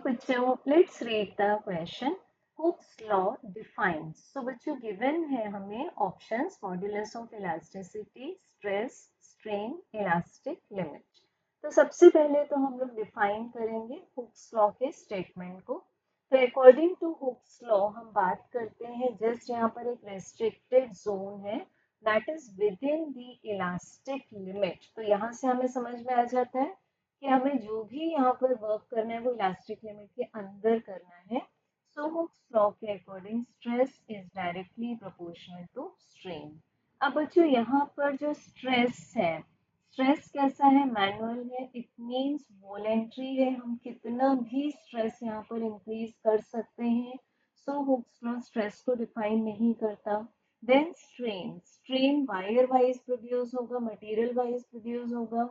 बच्चों, let's read the question. Hooke's law defines. So बच्चों, given है हमें options modulus of elasticity, stress, strain, elastic limit. तो सबसे पहले तो हम लोग डिफाइन करेंगे हुक्स लॉ के स्टेटमेंट को. तो अकॉर्डिंग टू हुक्स लॉ हम बात करते हैं जस्ट यहाँ पर एक रेस्ट्रिक्टेड जोन है that is with in the elastic limit. तो यहाँ से हमें समझ में आ जाता है कि हमें जो भी यहाँ पर वर्क करना है वो इलास्टिक लिमिट के अंदर करना है. सो हुक्स लॉ के according stress is directly proportional to strain. अब बच्चों यहाँ पर जो स्ट्रेस है, स्ट्रेस कैसा है? मैनुअल है. इट मींस वॉलेंट्री है. हम कितना भी स्ट्रेस यहाँ पर इंक्रीज कर सकते हैं. सो हुक्स लॉ स्ट्रेस को डिफाइन नहीं करता. Then strain. Strain wire wise produce होगा, मटेरियल वाइज प्रोड्यूस होगा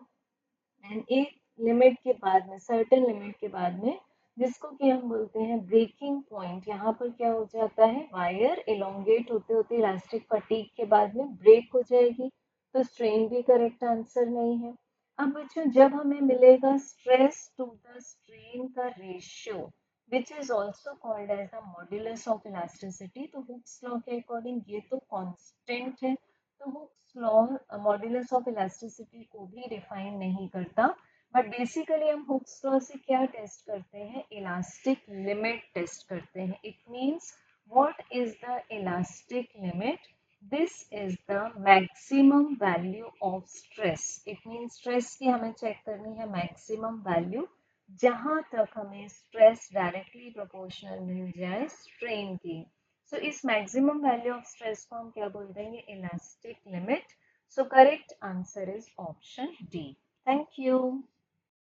एंड एक लिमिट के बाद में, सर्टेन लिमिट के बाद में, जिसको कि हम बोलते हैं ब्रेकिंग पॉइंट. यहाँ पर क्या हो जाता है, वायर एलोंगेट होते होते इलास्टिक फटीग के बाद में ब्रेक हो जाएगी. तो स्ट्रेन भी करेक्ट आंसर नहीं है. अब बच्चों, जब हमें मिलेगा स्ट्रेस टू द स्ट्रेन का ratio which is also called as the modulus of elasticity, तो हुक्स लॉ के अकॉर्डिंग ये तो कांस्टेंट है. तो Hooke's law modulus of elasticity को भी डिफाइन नहीं करता. बट बेसिकली हम हुक्स लॉ से क्या टेस्ट करते हैं? इलास्टिक लिमिट टेस्ट करते हैं. It means what is the elastic limit? This is the maximum value of stress. It means stress की हमें चेक करनी है मैक्सिमम वैल्यू, जहां तक हमें स्ट्रेस डायरेक्टली प्रोपोर्शनल मिल जाए स्ट्रेन की. सो इस मैक्सिमम वैल्यू ऑफ स्ट्रेस को हम क्या बोल देंगे? Elastic limit. So correct answer is option D. Thank you.